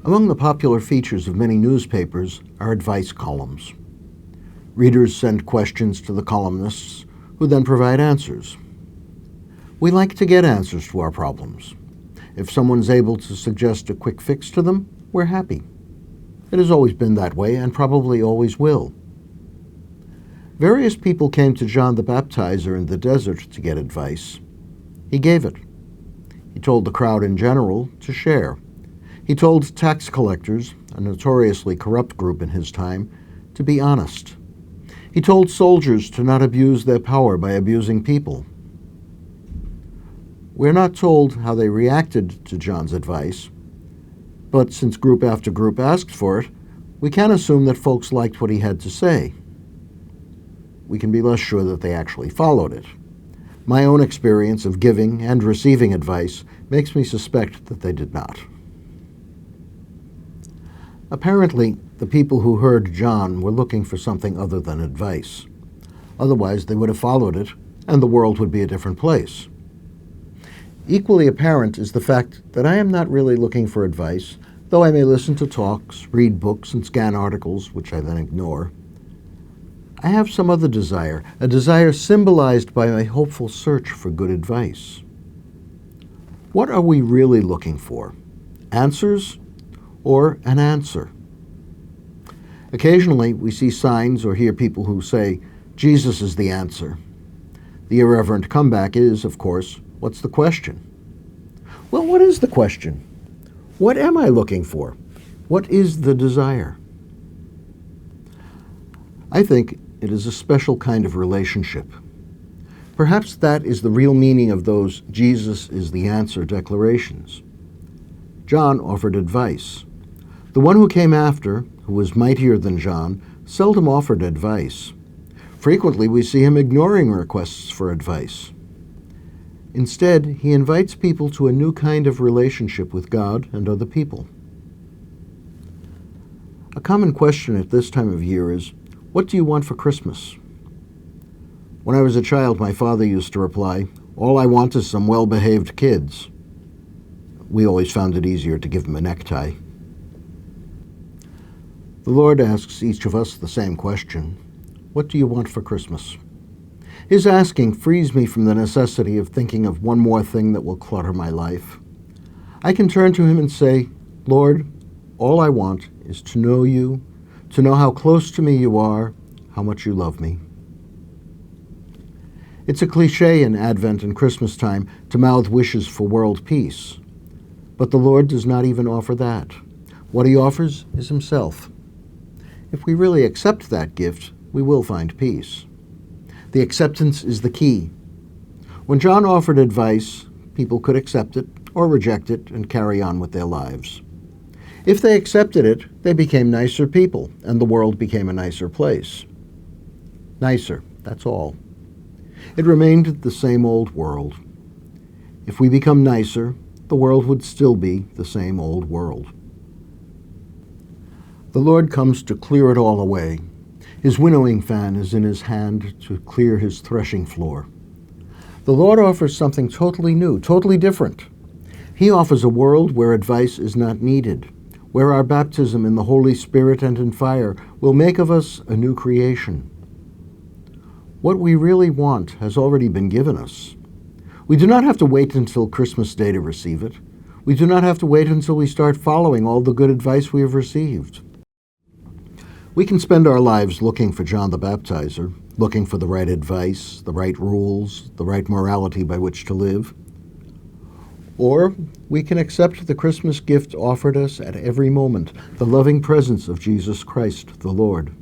Among the popular features of many newspapers are advice columns. Readers send questions to the columnists, who then provide answers. We like to get answers to our problems. If someone's able to suggest a quick fix to them, we're happy. It has always been that way and probably always will. Various people came to John the Baptizer in the desert to get advice. He gave it. He told the crowd in general to share. He told tax collectors, a notoriously corrupt group in his time, to be honest. He told soldiers to not abuse their power by abusing people. We're not told how they reacted to John's advice, but since group after group asked for it, we can assume that folks liked what he had to say. We can be less sure that they actually followed it. My own experience of giving and receiving advice makes me suspect that they did not. Apparently, the people who heard John were looking for something other than advice. Otherwise, they would have followed it, and the world would be a different place. Equally apparent is the fact that I am not really looking for advice, though I may listen to talks, read books, and scan articles, which I then ignore. I have some other desire, a desire symbolized by my hopeful search for good advice. What are we really looking for? Answers or an answer? Occasionally, we see signs or hear people who say, Jesus is the answer. The irreverent comeback is, of course, what's the question? Well, what is the question? What am I looking for? What is the desire? I think it is a special kind of relationship. Perhaps that is the real meaning of those Jesus is the answer declarations. John offered advice. The one who came after, who was mightier than John, seldom offered advice. Frequently, we see him ignoring requests for advice. Instead, he invites people to a new kind of relationship with God and other people. A common question at this time of year is, what do you want for Christmas? When I was a child, my father used to reply, all I want is some well-behaved kids. We always found it easier to give him a necktie. The Lord asks each of us the same question. What do you want for Christmas? His asking frees me from the necessity of thinking of one more thing that will clutter my life. I can turn to him and say, Lord, all I want is to know you, to know how close to me you are, how much you love me. It's a cliché in Advent and Christmas time to mouth wishes for world peace. But the Lord does not even offer that. What he offers is himself. If we really accept that gift, we will find peace. The acceptance is the key. When John offered advice, people could accept it or reject it and carry on with their lives. If they accepted it, they became nicer people, and the world became a nicer place. Nicer, that's all. It remained the same old world. If we become nicer, the world would still be the same old world. The Lord comes to clear it all away. His winnowing fan is in his hand to clear his threshing floor. The Lord offers something totally new, totally different. He offers a world where advice is not needed, where our baptism in the Holy Spirit and in fire will make of us a new creation. What we really want has already been given us. We do not have to wait until Christmas Day to receive it. We do not have to wait until we start following all the good advice we have received. We can spend our lives looking for John the Baptizer, looking for the right advice, the right rules, the right morality by which to live. Or we can accept the Christmas gift offered us at every moment, the loving presence of Jesus Christ the Lord.